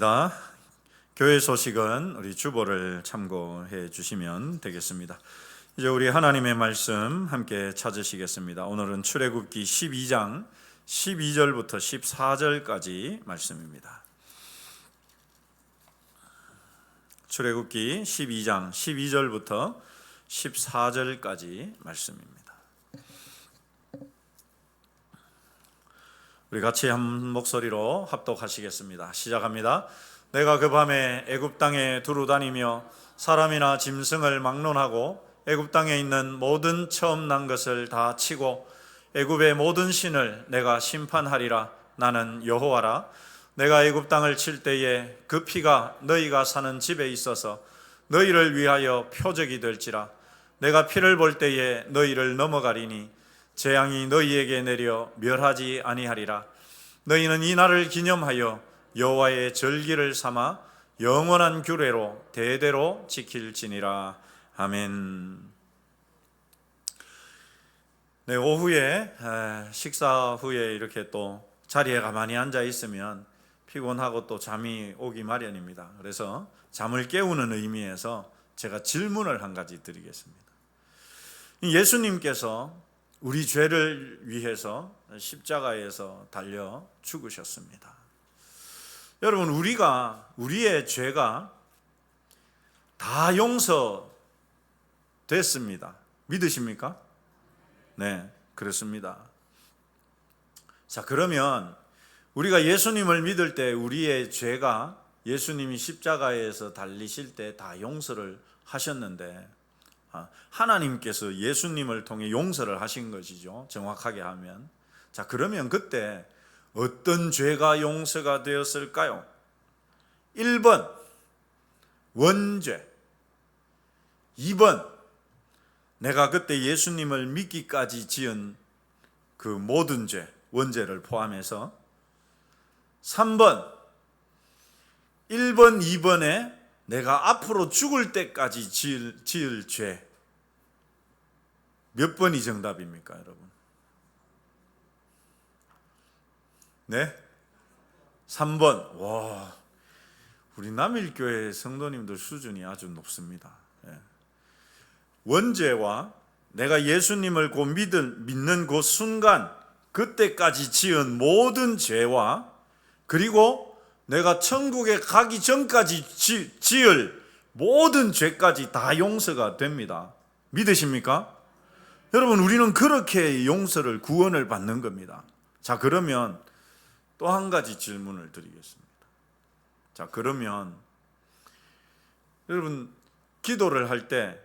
감사합니다. 교회 소식은 우리 주보를 참고해 주시면 되겠습니다. 이제 우리 하나님의 말씀 함께 찾으시겠습니다. 오늘은 출애굽기 12장 12절부터 14절까지 말씀입니다. 출애굽기 12장 12절부터 14절까지 말씀입니다. 우리 같이 한 목소리로 합독하시겠습니다. 시작합니다. 내가 그 밤에 애굽 땅에 두루 다니며 사람이나 짐승을 막론하고 애굽 땅에 있는 모든 처음 난 것을 다 치고 애굽의 모든 신을 내가 심판하리라. 나는 여호와라. 내가 애굽 땅을 칠 때에 그 피가 너희가 사는 집에 있어서 너희를 위하여 표적이 될지라. 내가 피를 볼 때에 너희를 넘어가리니 재앙이 너희에게 내려 멸하지 아니하리라. 너희는 이 날을 기념하여 여호와의 절기를 삼아 영원한 규례로 대대로 지킬지니라. 아멘. 네, 오후에 식사 후에 이렇게 또 자리에 가만히 앉아 있으면 피곤하고 또 잠이 오기 마련입니다. 그래서 잠을 깨우는 의미에서 제가 질문을 한 가지 드리겠습니다. 예수님께서 우리 죄를 위해서 십자가에서 달려 죽으셨습니다. 여러분, 우리의 죄가 다 용서됐습니다. 믿으십니까? 네, 그렇습니다. 자, 그러면 우리가 예수님을 믿을 때 우리의 죄가 예수님이 십자가에서 달리실 때 다 용서를 하셨는데 하나님께서 예수님을 통해 용서를 하신 것이죠. 정확하게 하면. 자, 그러면 그때 어떤 죄가 용서가 되었을까요? 1번 원죄, 2번 내가 그때 예수님을 믿기까지 지은 그 모든 죄, 원죄를 포함해서 3번 1번, 2번에 내가 앞으로 죽을 때까지 지을 죄. 몇 번이 정답입니까, 여러분? 네? 3번. 와, 우리 남일교회 성도님들 수준이 아주 높습니다. 원죄와 내가 예수님을 곧 믿는 그 순간, 그때까지 지은 모든 죄와 그리고 내가 천국에 가기 전까지 지을 모든 죄까지 다 용서가 됩니다. 믿으십니까? 여러분, 우리는 그렇게 용서를, 구원을 받는 겁니다. 자, 그러면 또 한 가지 질문을 드리겠습니다. 자, 그러면 여러분, 기도를 할 때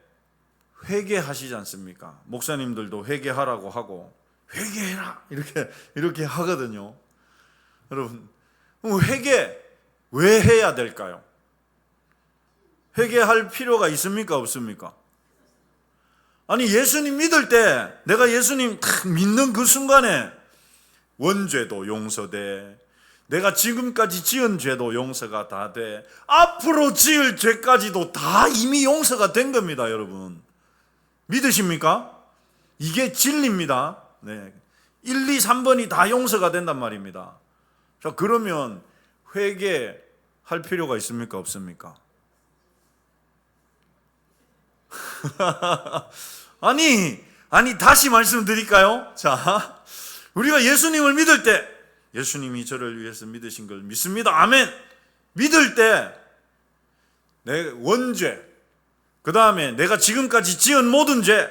회개하시지 않습니까? 목사님들도 회개하라고 하고 회개해라 이렇게 하거든요. 여러분, 회개 왜 해야 될까요? 회개할 필요가 있습니까? 없습니까? 아니, 예수님 믿을 때 내가 예수님 딱 믿는 그 순간에 원죄도 용서돼, 내가 지금까지 지은 죄도 용서가 다 돼, 앞으로 지을 죄까지도 다 이미 용서가 된 겁니다. 여러분, 믿으십니까? 이게 진리입니다. 네. 1, 2, 3번이 다 용서가 된단 말입니다. 자, 그러면 회개할 필요가 있습니까? 없습니까? 아니 다시 말씀드릴까요? 자, 우리가 예수님을 믿을 때 예수님이 저를 위해서 믿으신 걸 믿습니다. 아멘. 믿을 때 내 원죄, 그 다음에 내가 지금까지 지은 모든 죄,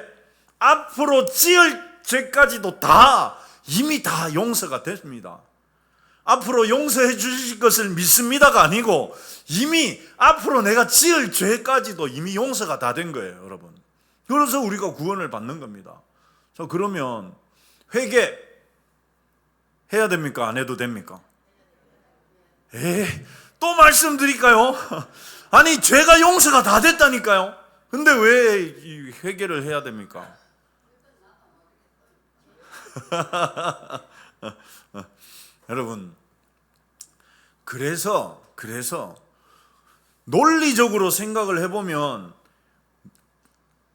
앞으로 지을 죄까지도 다 이미 다 용서가 됐습니다. 앞으로 용서해 주실 것을 믿습니다가 아니고 이미 앞으로 내가 지을 죄까지도 이미 용서가 다 된 거예요, 여러분. 그래서 우리가 구원을 받는 겁니다. 자, 그러면 회개 해야 됩니까? 안 해도 됩니까? 또 말씀드릴까요? 아니, 죄가 용서가 다 됐다니까요. 근데 왜 이 회개를 해야 됩니까? 여러분, 그래서 논리적으로 생각을 해보면,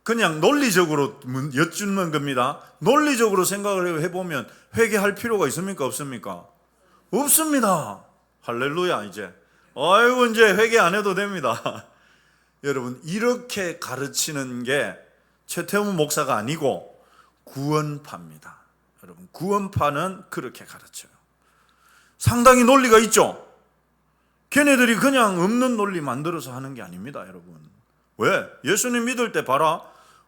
그냥 논리적으로 여쭙는 겁니다. 논리적으로 생각을 해보면 회개할 필요가 있습니까? 없습니까? 없습니다. 할렐루야. 이제 아이고 이제 회개 안 해도 됩니다. 여러분, 이렇게 가르치는 게 최태훈 목사가 아니고 구원파입니다. 여러분, 구원파는 그렇게 가르쳐요. 상당히 논리가 있죠. 걔네들이 그냥 없는 논리 만들어서 하는 게 아닙니다, 여러분. 왜? 예수님 믿을 때 봐라.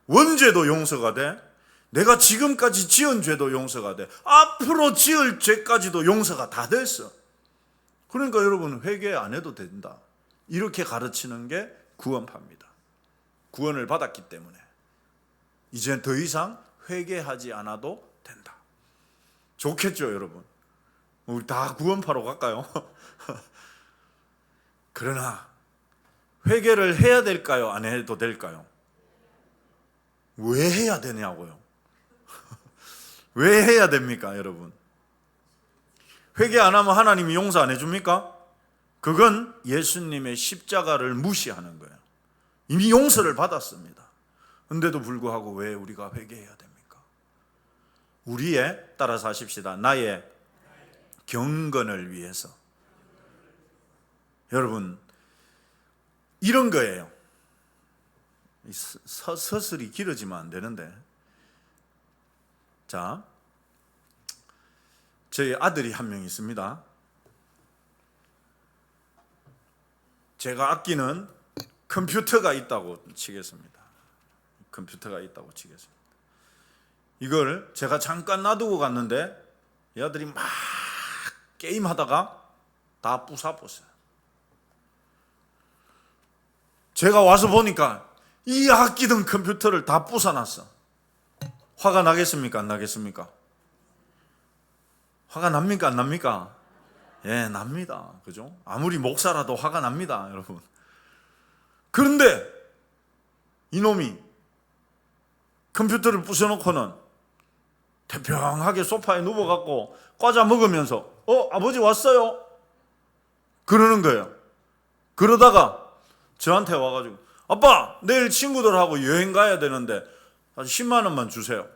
원죄도 용서가 돼. 내가 지금까지 지은 죄도 용서가 돼. 앞으로 지을 죄까지도 용서가 다 됐어. 그러니까 여러분, 회개 안 해도 된다. 이렇게 가르치는 게 구원파입니다. 구원을 받았기 때문에 이제 더 이상 회개하지 않아도 된다. 좋겠죠, 여러분? 우리 다 구원파로 갈까요? 그러나 회개를 해야 될까요? 안 해도 될까요? 왜 해야 되냐고요? 왜 해야 됩니까, 여러분? 회개 안 하면 하나님이 용서 안 해줍니까? 그건 예수님의 십자가를 무시하는 거예요. 이미 용서를 받았습니다. 그런데도 불구하고 왜 우리가 회개해야 됩니까? 우리의, 따라서 하십시다, 나의 경건을 위해서. 여러분, 이런 거예요. 서술이 길어지면 안 되는데, 자, 저희 아들이 한 명 있습니다. 제가 아끼는 컴퓨터가 있다고 치겠습니다. 컴퓨터가 있다고 치겠습니다. 이걸 제가 잠깐 놔두고 갔는데 이 아들이 막 게임하다가 다 부숴버렸어요. 제가 와서 보니까 이 아끼던 컴퓨터를 다 부숴놨어. 화가 나겠습니까? 안 나겠습니까? 화가 납니까? 안 납니까? 예, 납니다. 그죠? 아무리 목사라도 화가 납니다, 여러분. 그런데 이놈이 컴퓨터를 부숴놓고는 태평하게 소파에 누워갖고 과자 먹으면서 아버지 왔어요? 그러는 거예요. 그러다가 저한테 와가지고 아빠, 내일 친구들하고 여행 가야 되는데 10만 원만 주세요.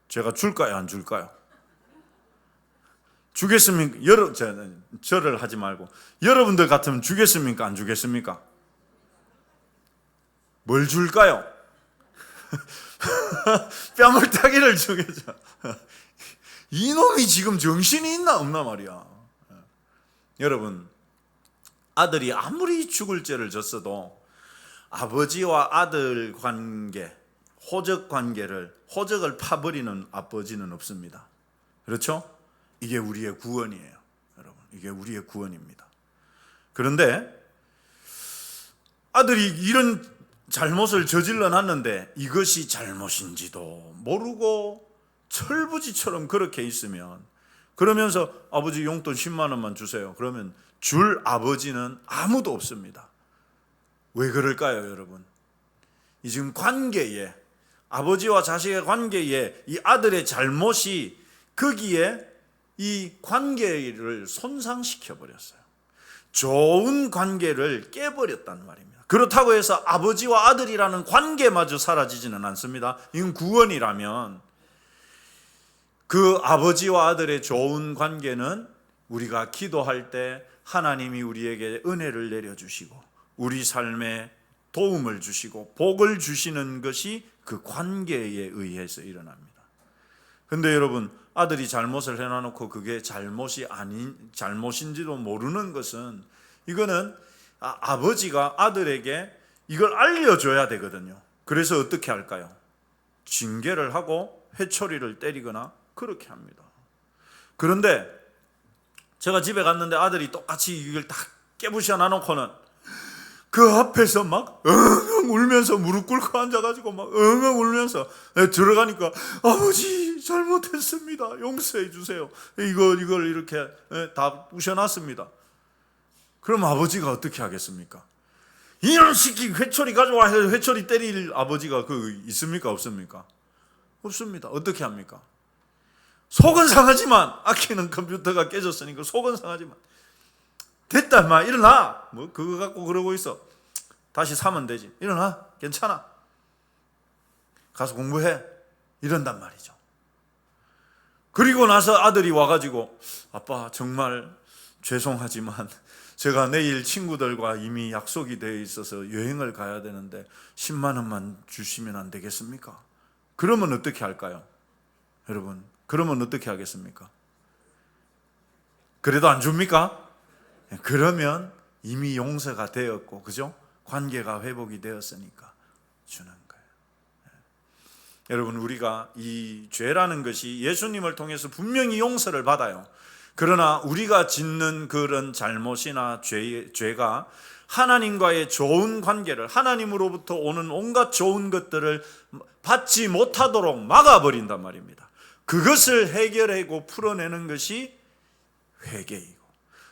제가 줄까요? 안 줄까요? 주겠습니까? 저를 하지 말고 여러분들 같으면 주겠습니까? 안 주겠습니까? 뭘 줄까요? 뺨을 따기를 주겠죠. 이놈이 지금 정신이 있나 없나 말이야. 여러분, 아들이 아무리 죽을 죄를 졌어도 아버지와 아들 관계, 호적을 파버리는 아버지는 없습니다. 그렇죠? 이게 우리의 구원이에요, 여러분. 이게 우리의 구원입니다. 그런데 아들이 이런 잘못을 저질러 놨는데 이것이 잘못인지도 모르고 철부지처럼 그렇게 있으면, 그러면서 아버지 용돈 10만 원만 주세요. 그러면 줄 아버지는 아무도 없습니다. 왜 그럴까요, 여러분? 이 지금 관계에, 아버지와 자식의 관계에 이 아들의 잘못이 거기에 이 관계를 손상시켜 버렸어요. 좋은 관계를 깨버렸단 말입니다. 그렇다고 해서 아버지와 아들이라는 관계마저 사라지지는 않습니다. 이건 구원이라면 그 아버지와 아들의 좋은 관계는 우리가 기도할 때 하나님이 우리에게 은혜를 내려주시고 우리 삶에 도움을 주시고 복을 주시는 것이 그 관계에 의해서 일어납니다. 근데 여러분, 아들이 잘못을 해놔놓고 그게 잘못인지도 모르는 것은, 이거는 아버지가 아들에게 이걸 알려줘야 되거든요. 그래서 어떻게 할까요? 징계를 하고 회초리를 때리거나 그렇게 합니다. 그런데 제가 집에 갔는데 아들이 똑같이 이걸 다 깨부셔 놔놓고는 그 앞에서 막 엉엉 울면서 무릎 꿇고 앉아가지고 막 엉엉 울면서 들어가니까 아버지 잘못했습니다. 용서해 주세요. 이걸 이렇게 다 부셔놨습니다. 그럼 아버지가 어떻게 하겠습니까? 이런 새끼 회초리 가져와 해서 회초리 때릴 아버지가 있습니까? 없습니까? 없습니다. 어떻게 합니까? 속은 상하지만, 아끼는 컴퓨터가 깨졌으니까 속은 상하지만, 됐다 인마 일어나, 뭐 그거 갖고 그러고 있어, 다시 사면 되지, 일어나, 괜찮아, 가서 공부해, 이런단 말이죠. 그리고 나서 아들이 와가지고 아빠 정말 죄송하지만 제가 내일 친구들과 이미 약속이 되어 있어서 여행을 가야 되는데 10만 원만 주시면 안 되겠습니까? 그러면 어떻게 할까요? 여러분, 그러면 어떻게 하겠습니까? 그래도 안 줍니까? 그러면 이미 용서가 되었고, 그죠? 관계가 회복이 되었으니까 주는 거예요. 여러분, 우리가 이 죄라는 것이 예수님을 통해서 분명히 용서를 받아요. 그러나 우리가 짓는 그런 잘못이나 죄가 하나님과의 좋은 관계를, 하나님으로부터 오는 온갖 좋은 것들을 받지 못하도록 막아버린단 말입니다. 그것을 해결하고 풀어내는 것이 회개이고,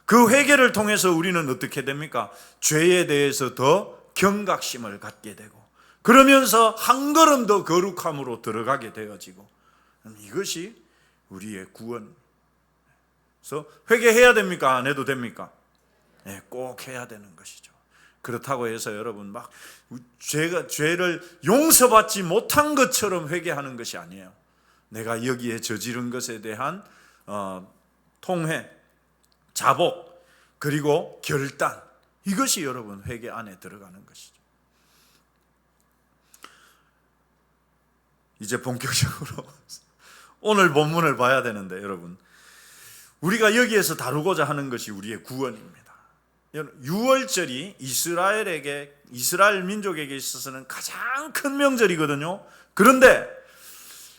그 회개를 통해서 우리는 어떻게 됩니까? 죄에 대해서 더 경각심을 갖게 되고, 그러면서 한 걸음 더 거룩함으로 들어가게 되어지고, 이것이 우리의 구원. 그래서 회개해야 됩니까? 안 해도 됩니까? 네, 꼭 해야 되는 것이죠. 그렇다고 해서 여러분 막 죄를 용서받지 못한 것처럼 회개하는 것이 아니에요. 내가 여기에 저지른 것에 대한 통회, 자복, 그리고 결단, 이것이 여러분 회개 안에 들어가는 것이죠. 이제 본격적으로 오늘 본문을 봐야 되는데, 여러분, 우리가 여기에서 다루고자 하는 것이 우리의 구원입니다. 유월절이 이스라엘 민족에게 있어서는 가장 큰 명절이거든요. 그런데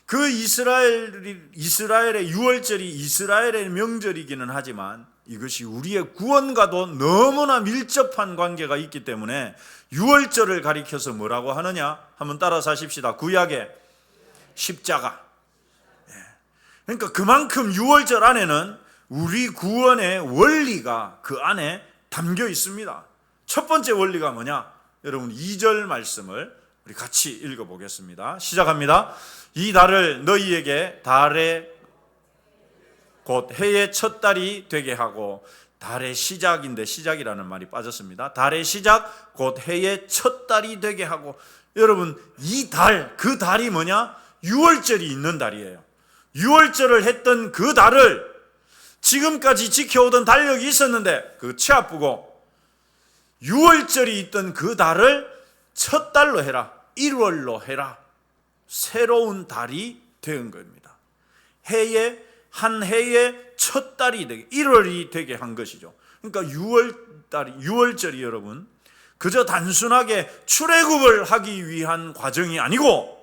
그 이스라엘의 유월절이 이스라엘의 명절이기는 하지만 이것이 우리의 구원과도 너무나 밀접한 관계가 있기 때문에 유월절을 가리켜서 뭐라고 하느냐? 한번 따라서 하십시다. 구약의 십자가. 그러니까 그만큼 유월절 안에는 우리 구원의 원리가 그 안에 담겨 있습니다. 첫 번째 원리가 뭐냐? 여러분 2절 말씀을 우리 같이 읽어보겠습니다. 시작합니다. 이 달을 너희에게 달의 곧 해의 첫 달이 되게 하고, 달의 시작인데 시작이라는 말이 빠졌습니다. 달의 시작 곧 해의 첫 달이 되게 하고, 여러분 이 달, 그 달이 뭐냐? 유월절이 있는 달이에요. 유월절을 했던 그 달을 지금까지 지켜오던 달력이 있었는데 그 치아프고, 유월절이 있던 그 달을 첫 달로 해라, 1월로 해라, 새로운 달이 된 겁니다. 한 해의 첫 달이 되게, 1월이 되게 한 것이죠. 그러니까 유월절이 여러분 그저 단순하게 출애굽을 하기 위한 과정이 아니고,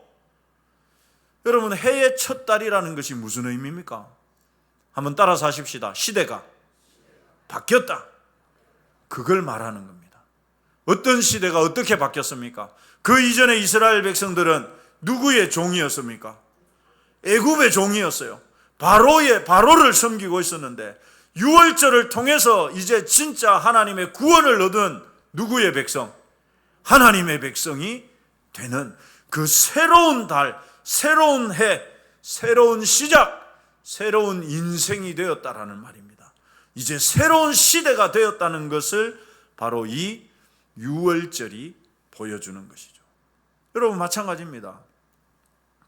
여러분 해의 첫 달이라는 것이 무슨 의미입니까? 한번 따라서 하십시다. 시대가 바뀌었다, 그걸 말하는 겁니다. 어떤 시대가 어떻게 바뀌었습니까? 그 이전에 이스라엘 백성들은 누구의 종이었습니까? 애굽의 종이었어요. 바로를 섬기고 있었는데, 유월절을 통해서 이제 진짜 하나님의 구원을 얻은 누구의 백성? 하나님의 백성이 되는 그 새로운 달, 새로운 해, 새로운 시작, 새로운 인생이 되었다라는 말입니다. 이제 새로운 시대가 되었다는 것을 바로 이 유월절이 보여주는 것이죠. 여러분 마찬가지입니다.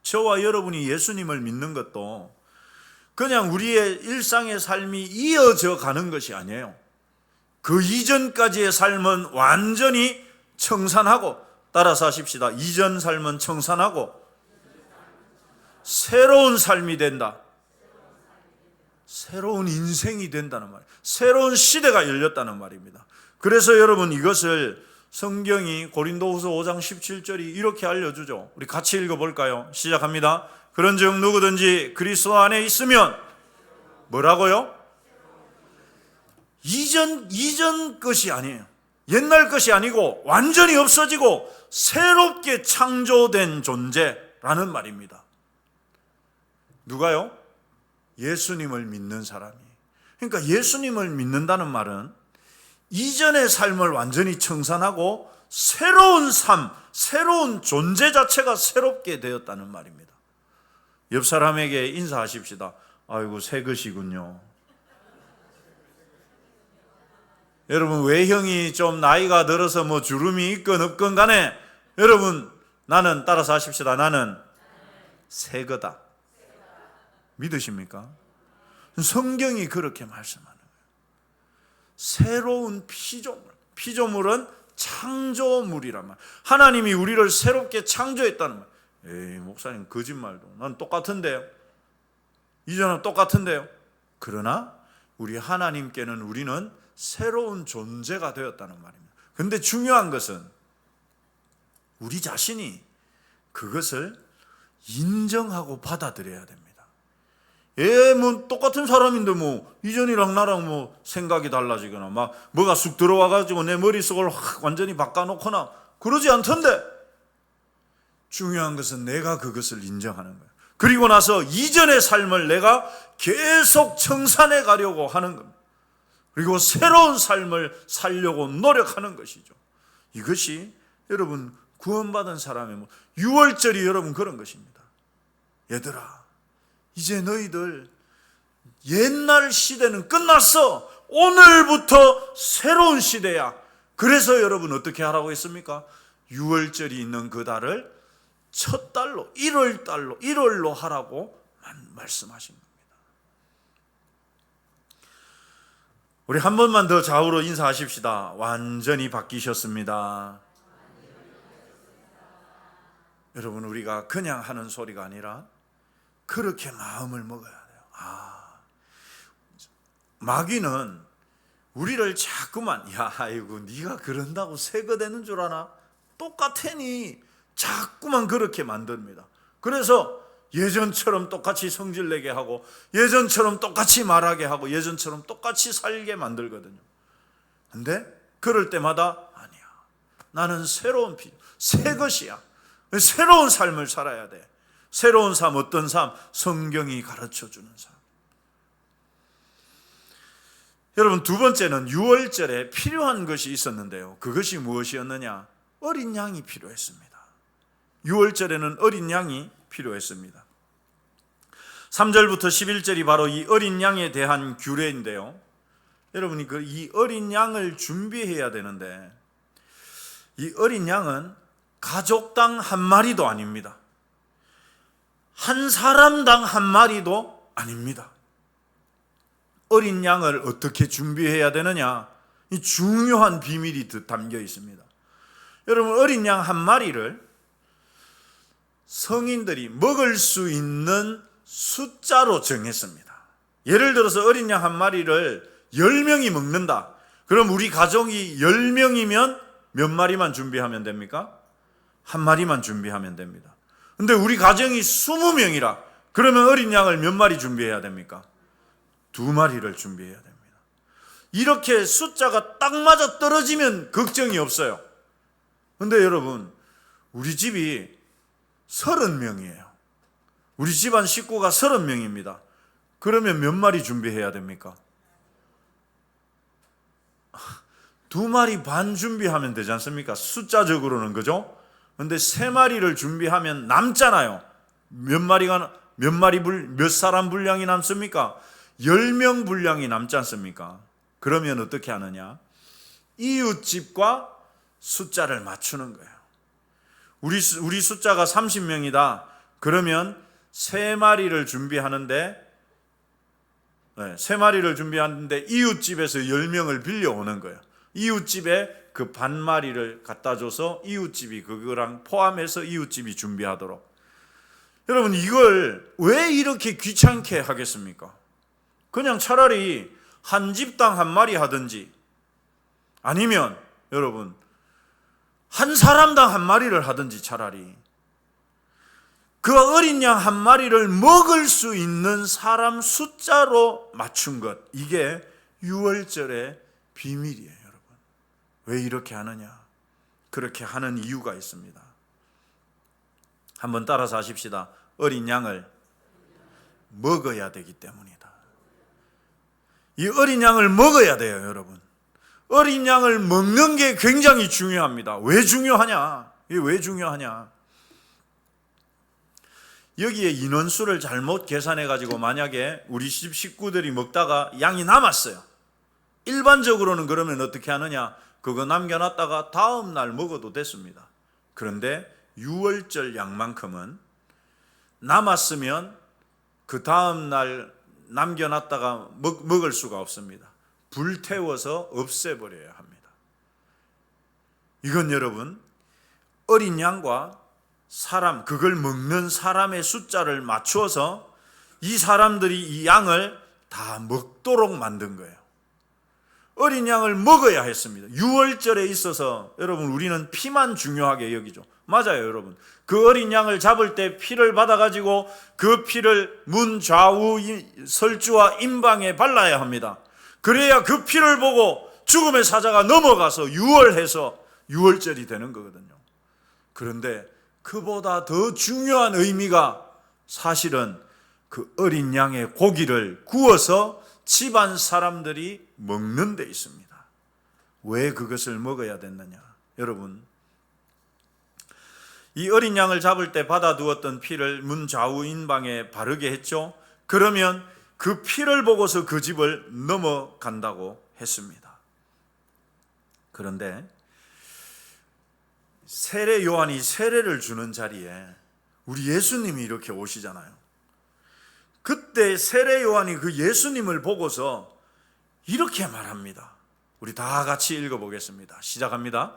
저와 여러분이 예수님을 믿는 것도 그냥 우리의 일상의 삶이 이어져 가는 것이 아니에요. 그 이전까지의 삶은 완전히 청산하고, 따라서 하십시다. 이전 삶은 청산하고 새로운 삶이 된다. 새로운 인생이 된다는 말, 새로운 시대가 열렸다는 말입니다. 그래서 여러분 이것을 성경이 고린도후서 5장 17절이 이렇게 알려주죠. 우리 같이 읽어볼까요? 시작합니다. 그런즉 누구든지 그리스도 안에 있으면 뭐라고요? 이전 것이 아니에요. 옛날 것이 아니고 완전히 없어지고 새롭게 창조된 존재라는 말입니다. 누가요? 예수님을 믿는 사람이. 그러니까 예수님을 믿는다는 말은 이전의 삶을 완전히 청산하고 새로운 삶, 새로운 존재 자체가 새롭게 되었다는 말입니다. 옆 사람에게 인사하십시다. 아이고 새 것이군요. 여러분 외형이 좀 나이가 들어서 뭐 주름이 있건 없건 간에 여러분 나는, 따라서 하십시다. 나는 새 거다. 믿으십니까? 성경이 그렇게 말씀하는 거예요. 새로운 피조물. 피조물은 창조물이란 말. 하나님이 우리를 새롭게 창조했다는 말. 에이, 목사님 거짓말도. 난 똑같은데요. 이전은 똑같은데요. 그러나 우리 하나님께는 우리는 새로운 존재가 되었다는 말입니다. 근데 중요한 것은 우리 자신이 그것을 인정하고 받아들여야 됩니다. 뭐 똑같은 사람인데 뭐 이전이랑 나랑 뭐 생각이 달라지거나 막 뭐가 쑥 들어와가지고 내 머릿속을 확 완전히 바꿔놓거나 그러지 않던데, 중요한 것은 내가 그것을 인정하는 거예요. 그리고 나서 이전의 삶을 내가 계속 청산해 가려고 하는 겁니다. 그리고 새로운 삶을 살려고 노력하는 것이죠. 이것이 여러분 구원받은 사람의 뭐 유월절이 여러분 그런 것입니다. 얘들아, 이제 너희들 옛날 시대는 끝났어. 오늘부터 새로운 시대야. 그래서 여러분 어떻게 하라고 했습니까? 유월절이 있는 그 달을 첫 달로 1월로 하라고 말씀하신 겁니다. 우리 한 번만 더 좌우로 인사하십시다. 완전히 바뀌셨습니다. 여러분, 우리가 그냥 하는 소리가 아니라 그렇게 마음을 먹어야 돼요. 마귀는 우리를 자꾸만 아이고 네가 그런다고 새거 되는 줄 아나? 똑같으니 자꾸만 그렇게 만듭니다. 그래서 예전처럼 똑같이 성질내게 하고 예전처럼 똑같이 말하게 하고 예전처럼 똑같이 살게 만들거든요. 근데 그럴 때마다 아니야, 나는 새로운 새 것이야. 새로운 삶을 살아야 돼. 새로운 삶, 어떤 삶? 성경이 가르쳐주는 삶. 여러분, 두 번째는 유월절에 필요한 것이 있었는데요. 그것이 무엇이었느냐? 어린 양이 필요했습니다. 유월절에는 어린 양이 필요했습니다. 3절부터 11절이 바로 이 어린 양에 대한 규례인데요. 여러분이 이 어린 양을 준비해야 되는데, 이 어린 양은 가족당 한 마리도 아닙니다. 한 사람당 한 마리도 아닙니다. 어린 양을 어떻게 준비해야 되느냐? 이 중요한 비밀이 담겨 있습니다. 여러분, 어린 양 한 마리를 성인들이 먹을 수 있는 숫자로 정했습니다. 예를 들어서 어린 양 한 마리를 10명이 먹는다. 그럼 우리 가족이 10명이면 몇 마리만 준비하면 됩니까? 한 마리만 준비하면 됩니다. 근데 우리 가정이 20명이라 그러면 어린 양을 몇 마리 준비해야 됩니까? 2마리를 준비해야 됩니다. 이렇게 숫자가 딱 맞아 떨어지면 걱정이 없어요. 근데 여러분, 우리 집이 30명이에요. 우리 집안 식구가 30명입니다. 그러면 몇 마리 준비해야 됩니까? 2마리 반 준비하면 되지 않습니까? 숫자적으로는, 그죠? 근데 3마리를 준비하면 남잖아요. 몇 사람 분량이 남습니까? 10명 분량이 남지 않습니까? 그러면 어떻게 하느냐? 이웃집과 숫자를 맞추는 거예요. 우리 숫자가 30명이다. 그러면 3마리를 준비하는데, 3마리를 준비하는데 이웃집에서 10명을 빌려오는 거예요. 이웃집에 그 반마리를 갖다 줘서 이웃집이 그거랑 포함해서 이웃집이 준비하도록. 여러분, 이걸 왜 이렇게 귀찮게 하겠습니까? 그냥 차라리 한 집당 한 마리 하든지, 아니면 여러분 한 사람당 한 마리를 하든지, 차라리 그 어린 양 한 마리를 먹을 수 있는 사람 숫자로 맞춘 것, 이게 유월절의 비밀이에요. 여러분, 왜 이렇게 하느냐? 그렇게 하는 이유가 있습니다. 한번 따라서 하십시다. 어린 양을 먹어야 되기 때문이다. 이 어린 양을 먹어야 돼요. 여러분, 어린 양을 먹는 게 굉장히 중요합니다. 왜 중요하냐? 이게 왜 중요하냐? 여기에 인원수를 잘못 계산해가지고 만약에 우리 집 식구들이 먹다가 양이 남았어요. 일반적으로는 그러면 어떻게 하느냐? 그거 남겨놨다가 다음 날 먹어도 됐습니다. 그런데 유월절 양만큼은 남았으면 그 다음 날 남겨놨다가 먹을 수가 없습니다. 불태워서 없애버려야 합니다. 이건 여러분, 어린 양과 사람, 그걸 먹는 사람의 숫자를 맞추어서 이 사람들이 이 양을 다 먹도록 만든 거예요. 어린 양을 먹어야 했습니다. 유월절에 있어서 여러분, 우리는 피만 중요하게 여기죠. 맞아요, 여러분. 그 어린 양을 잡을 때 피를 받아가지고 그 피를 문 좌우 설주와 임방에 발라야 합니다. 그래야 그 피를 보고 죽음의 사자가 넘어가서 유월해서 유월절이 되는 거거든요. 그런데 그보다 더 중요한 의미가 사실은 그 어린 양의 고기를 구워서 집안 사람들이 먹는 데 있습니다. 왜 그것을 먹어야 됐느냐? 여러분, 이 어린 양을 잡을 때 받아두었던 피를 문 좌우 인방에 바르게 했죠. 그러면 그 피를 보고서 그 집을 넘어간다고 했습니다. 그런데 세례 요한이 세례를 주는 자리에 우리 예수님이 이렇게 오시잖아요. 그때 세례 요한이 그 예수님을 보고서 이렇게 말합니다. 우리 다 같이 읽어보겠습니다. 시작합니다.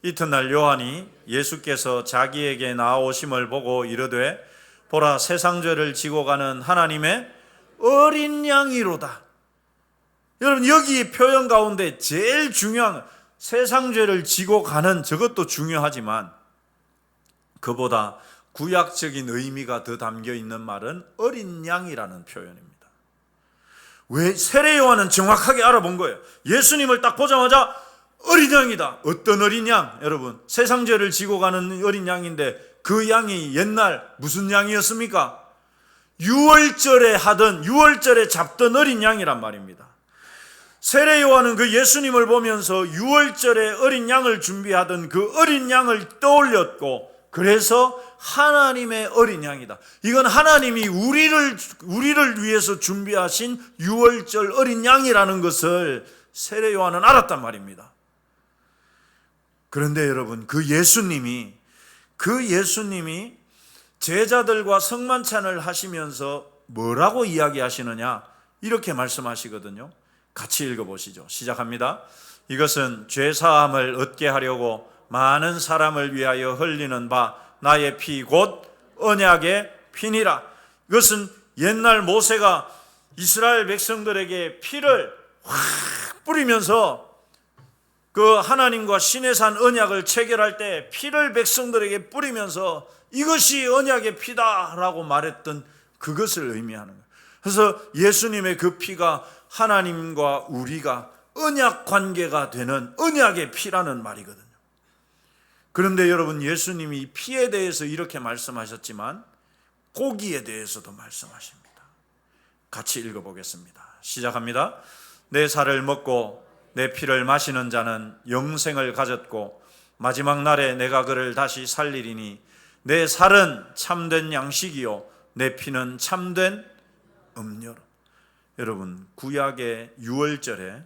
이튿날 요한이 예수께서 자기에게 나오심을 보고 이르되 보라, 세상 죄를 지고 가는 하나님의 어린 양이로다. 여러분, 여기 표현 가운데 제일 중요한 세상 죄를 지고 가는, 저것도 중요하지만 그보다 구약적인 의미가 더 담겨 있는 말은 어린 양이라는 표현입니다. 왜? 세례 요한은 정확하게 알아본 거예요. 예수님을 딱 보자마자 어린 양이다. 어떤 어린 양? 여러분, 세상 죄를 지고 가는 어린 양인데 그 양이 옛날 무슨 양이었습니까? 유월절에 잡던 어린 양이란 말입니다. 세례 요한은 그 예수님을 보면서 유월절에 어린 양을 준비하던 그 어린 양을 떠올렸고, 그래서 하나님의 어린 양이다. 이건 하나님이 우리를 위해서 준비하신 유월절 어린 양이라는 것을 세례 요한은 알았단 말입니다. 그런데 여러분, 그 예수님이 제자들과 성만찬을 하시면서 뭐라고 이야기하시느냐? 이렇게 말씀하시거든요. 같이 읽어보시죠. 시작합니다. 이것은 죄사함을 얻게 하려고 많은 사람을 위하여 흘리는 바 나의 피 곧 언약의 피니라. 이것은 옛날 모세가 이스라엘 백성들에게 피를 확 뿌리면서 그 하나님과 시내산 언약을 체결할 때 피를 백성들에게 뿌리면서 이것이 언약의 피다라고 말했던 그것을 의미하는 거예요. 그래서 예수님의 그 피가 하나님과 우리가 언약 관계가 되는 언약의 피라는 말이거든요. 그런데 여러분, 예수님이 피에 대해서 이렇게 말씀하셨지만 고기에 대해서도 말씀하십니다. 같이 읽어보겠습니다. 시작합니다. 내 살을 먹고 내 피를 마시는 자는 영생을 가졌고 마지막 날에 내가 그를 다시 살리리니 내 살은 참된 양식이요 내 피는 참된 음료로. 여러분, 구약의 유월절에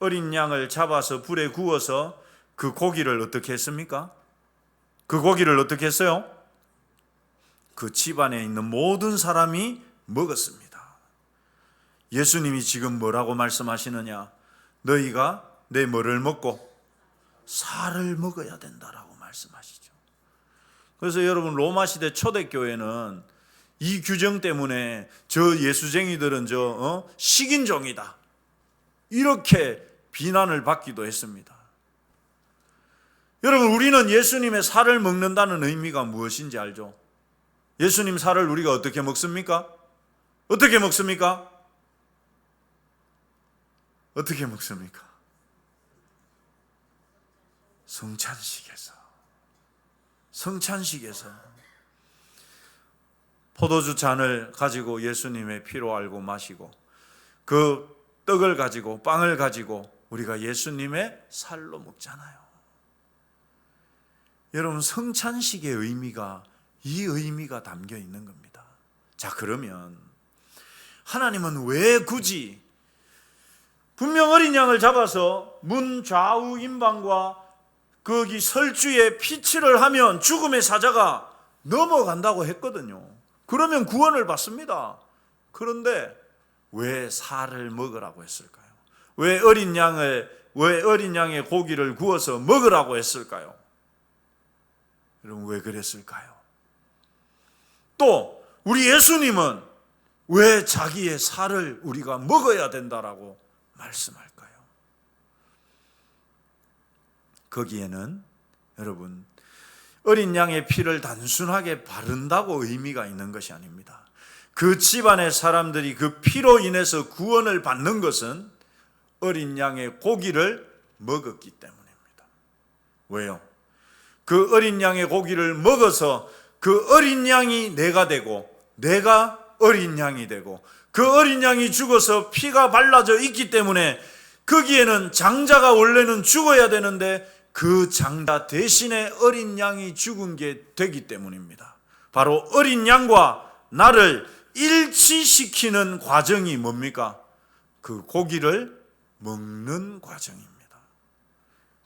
어린 양을 잡아서 불에 구워서 그 고기를 어떻게 했습니까? 그 고기를 어떻게 했어요? 그 집안에 있는 모든 사람이 먹었습니다. 예수님이 지금 뭐라고 말씀하시느냐? 너희가 내 뭐를 먹고? 살을 먹어야 된다라고 말씀하시죠. 그래서 여러분, 로마 시대 초대교회는 이 규정 때문에 저 예수쟁이들은 식인종이다, 이렇게 비난을 받기도 했습니다. 여러분, 우리는 예수님의 살을 먹는다는 의미가 무엇인지 알죠? 예수님 살을 우리가 어떻게 먹습니까? 어떻게 먹습니까? 어떻게 먹습니까? 성찬식에서 포도주 잔을 가지고 예수님의 피로 알고 마시고, 그 떡을 가지고 빵을 가지고 우리가 예수님의 살로 먹잖아요. 여러분, 성찬식의 의미가 이 의미가 담겨 있는 겁니다. 자, 그러면 하나님은 왜 굳이 분명 어린 양을 잡아서 문 좌우 임방과 거기 설주에 피칠을 하면 죽음의 사자가 넘어간다고 했거든요. 그러면 구원을 받습니다. 그런데 왜 살을 먹으라고 했을까요? 왜 어린 양의 고기를 구워서 먹으라고 했을까요? 여러분, 왜 그랬을까요? 또 우리 예수님은 왜 자기의 살을 우리가 먹어야 된다라고 말씀할까요? 거기에는 여러분, 어린 양의 피를 단순하게 바른다고 의미가 있는 것이 아닙니다. 그 집안의 사람들이 그 피로 인해서 구원을 받는 것은 어린 양의 고기를 먹었기 때문입니다. 왜요? 그 어린 양의 고기를 먹어서 그 어린 양이 내가 되고 내가 어린 양이 되고 그 어린 양이 죽어서 피가 발라져 있기 때문에 거기에는 장자가 원래는 죽어야 되는데 그 장자 대신에 어린 양이 죽은 게 되기 때문입니다. 바로 어린 양과 나를 일치시키는 과정이 뭡니까? 그 고기를 먹는 과정입니다.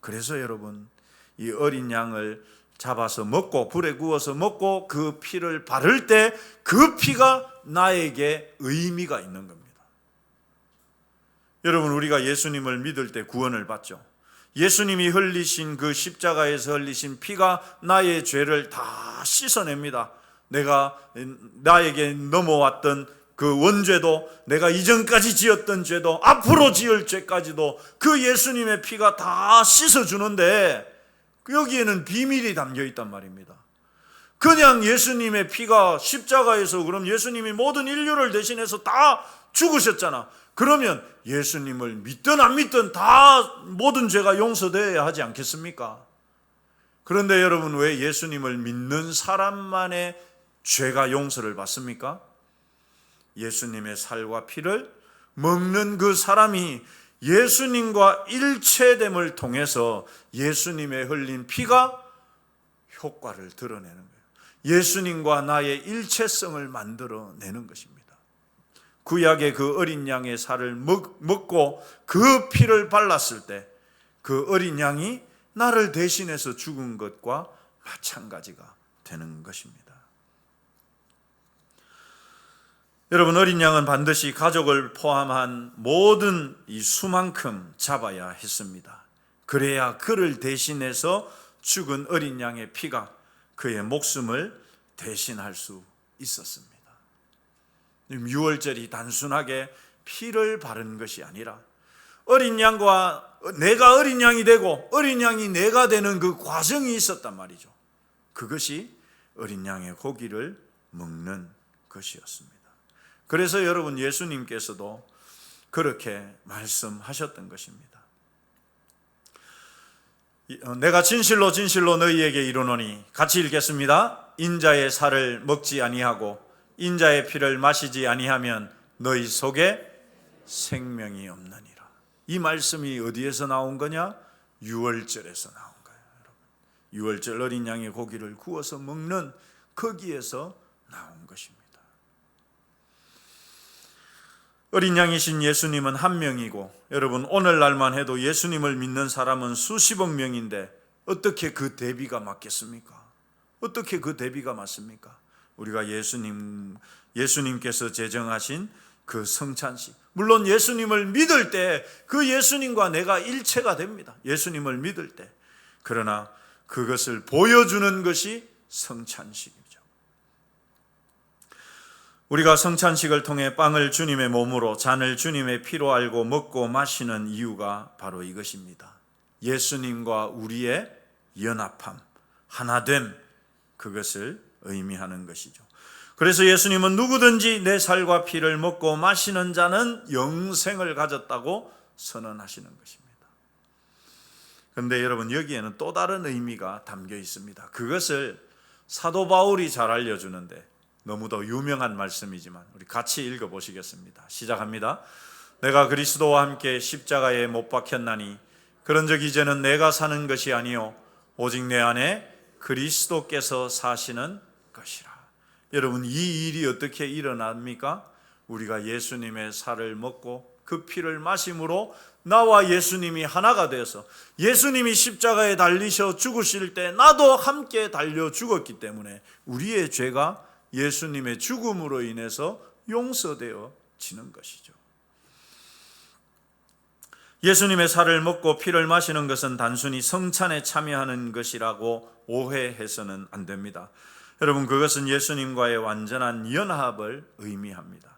그래서 여러분, 이 어린 양을 잡아서 먹고 불에 구워서 먹고 그 피를 바를 때 그 피가 나에게 의미가 있는 겁니다. 여러분, 우리가 예수님을 믿을 때 구원을 받죠. 예수님이 흘리신 그 십자가에서 흘리신 피가 나의 죄를 다 씻어냅니다. 나에게 넘어왔던 그 원죄도, 내가 이전까지 지었던 죄도, 앞으로 지을 죄까지도 그 예수님의 피가 다 씻어주는데 여기에는 비밀이 담겨 있단 말입니다. 그냥 예수님의 피가 십자가에서, 그럼 예수님이 모든 인류를 대신해서 다 죽으셨잖아. 그러면 예수님을 믿든 안 믿든 다 모든 죄가 용서되어야 하지 않겠습니까? 그런데 여러분, 왜 예수님을 믿는 사람만의 죄가 용서를 받습니까? 예수님의 살과 피를 먹는 그 사람이 예수님과 일체됨을 통해서 예수님의 흘린 피가 효과를 드러내는 거예요. 예수님과 나의 일체성을 만들어내는 것입니다. 구약의 그 어린 양의 살을 먹고 그 피를 발랐을 때 그 어린 양이 나를 대신해서 죽은 것과 마찬가지가 되는 것입니다. 여러분, 어린 양은 반드시 가족을 포함한 모든 이 수만큼 잡아야 했습니다. 그래야 그를 대신해서 죽은 어린 양의 피가 그의 목숨을 대신할 수 있었습니다. 유월절이 단순하게 피를 바른 것이 아니라 어린 양과 내가 어린 양이 되고 어린 양이 내가 되는 그 과정이 있었단 말이죠. 그것이 어린 양의 고기를 먹는 것이었습니다. 그래서 여러분, 예수님께서도 그렇게 말씀하셨던 것입니다. 내가 진실로 진실로 너희에게 이르노니, 같이 읽겠습니다. 인자의 살을 먹지 아니하고 인자의 피를 마시지 아니하면 너희 속에 생명이 없느니라. 이 말씀이 어디에서 나온 거냐? 유월절에서 나온 거예요. 여러분, 유월절 어린 양의 고기를 구워서 먹는 거기에서 나온 것입니다. 어린 양이신 예수님은 한 명이고, 여러분, 오늘날만 해도 예수님을 믿는 사람은 수십억 명인데 어떻게 그 대비가 맞겠습니까? 어떻게 그 대비가 맞습니까? 우리가 예수님께서 제정하신 그 성찬식, 물론 예수님을 믿을 때 그 예수님과 내가 일체가 됩니다. 예수님을 믿을 때. 그러나 그것을 보여주는 것이 성찬식이죠. 우리가 성찬식을 통해 빵을 주님의 몸으로, 잔을 주님의 피로 알고 먹고 마시는 이유가 바로 이것입니다. 예수님과 우리의 연합함, 하나됨, 그것을 의미하는 것이죠. 그래서 예수님은 누구든지 내 살과 피를 먹고 마시는 자는 영생을 가졌다고 선언하시는 것입니다. 그런데 여러분, 여기에는 또 다른 의미가 담겨 있습니다. 그것을 사도 바울이 잘 알려주는데 너무도 유명한 말씀이지만 우리 같이 읽어보시겠습니다. 시작합니다. 내가 그리스도와 함께 십자가에 못 박혔나니 그런즉 이제는 내가 사는 것이 아니요 오직 내 안에 그리스도께서 사시는 것이라. 여러분, 이 일이 어떻게 일어납니까? 우리가 예수님의 살을 먹고 그 피를 마심으로 나와 예수님이 하나가 되어서 예수님이 십자가에 달리셔 죽으실 때 나도 함께 달려 죽었기 때문에 우리의 죄가 예수님의 죽음으로 인해서 용서되어지는 것이죠. 예수님의 살을 먹고 피를 마시는 것은 단순히 성찬에 참여하는 것이라고 오해해서는 안 됩니다. 여러분, 그것은 예수님과의 완전한 연합을 의미합니다.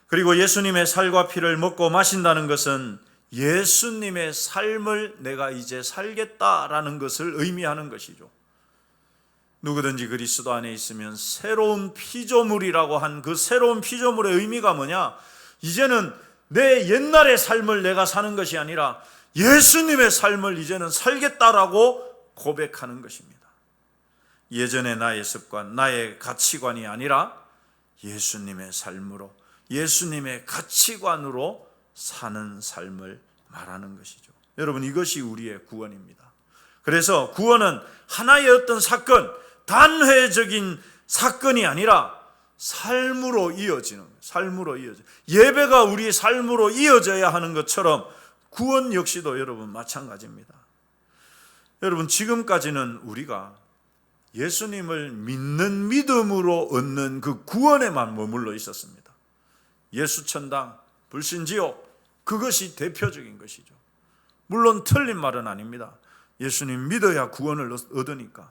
그리고 예수님의 살과 피를 먹고 마신다는 것은 예수님의 삶을 내가 이제 살겠다라는 것을 의미하는 것이죠. 누구든지 그리스도 안에 있으면 새로운 피조물이라고 한 그 새로운 피조물의 의미가 뭐냐? 이제는 내 옛날의 삶을 내가 사는 것이 아니라 예수님의 삶을 이제는 살겠다라고 고백하는 것입니다. 예전의 나의 습관, 나의 가치관이 아니라 예수님의 삶으로, 예수님의 가치관으로 사는 삶을 말하는 것이죠. 여러분, 이것이 우리의 구원입니다. 그래서 구원은 하나의 어떤 사건, 단회적인 사건이 아니라 삶으로 이어지는 거예요. 삶으로 이어져. 예배가 우리의 삶으로 이어져야 하는 것처럼 구원 역시도 여러분 마찬가지입니다. 여러분, 지금까지는 우리가 예수님을 믿는 믿음으로 얻는 그 구원에만 머물러 있었습니다. 예수천당, 불신지옥, 그것이 대표적인 것이죠. 물론 틀린 말은 아닙니다. 예수님 믿어야 구원을 얻으니까.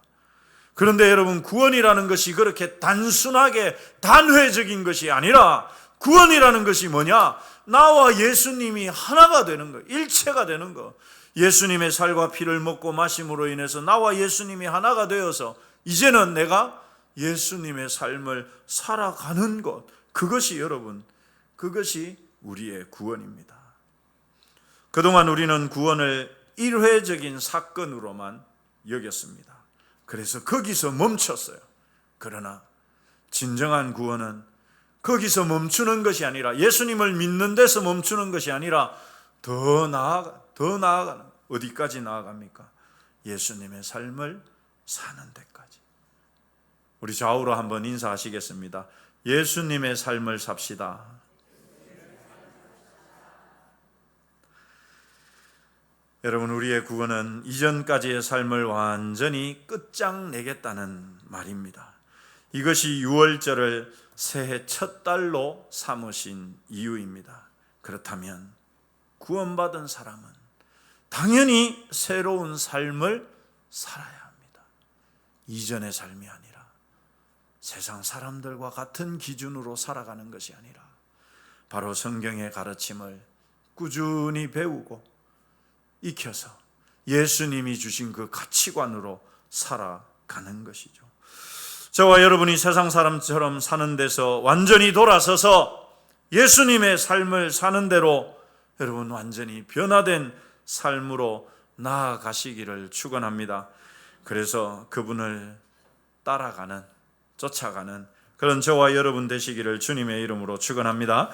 그런데 여러분, 구원이라는 것이 그렇게 단순하게 단회적인 것이 아니라 구원이라는 것이 뭐냐? 나와 예수님이 하나가 되는 거, 일체가 되는 거. 예수님의 살과 피를 먹고 마심으로 인해서 나와 예수님이 하나가 되어서 이제는 내가 예수님의 삶을 살아가는 것, 그것이 여러분, 그것이 우리의 구원입니다. 그동안 우리는 구원을 일회적인 사건으로만 여겼습니다. 그래서 거기서 멈췄어요. 그러나 진정한 구원은 거기서 멈추는 것이 아니라, 예수님을 믿는 데서 멈추는 것이 아니라 더 나아가는, 어디까지 나아갑니까? 예수님의 삶을 사는 데까지. 우리 좌우로 한번 인사하시겠습니다. 예수님의 삶을 삽시다. 여러분, 우리의 구원은 이전까지의 삶을 완전히 끝장내겠다는 말입니다. 이것이 유월절을 새해 첫 달로 삼으신 이유입니다. 그렇다면 구원받은 사람은 당연히 새로운 삶을 살아야 합니다. 이전의 삶이 아니라 세상 사람들과 같은 기준으로 살아가는 것이 아니라 바로 성경의 가르침을 꾸준히 배우고 익혀서 예수님이 주신 그 가치관으로 살아가는 것이죠. 저와 여러분이 세상 사람처럼 사는 데서 완전히 돌아서서 예수님의 삶을 사는 대로 여러분 완전히 변화된 삶으로 나아가시기를 축원합니다. 그래서 그분을 따라가는, 쫓아가는 그런 저와 여러분 되시기를 주님의 이름으로 축원합니다.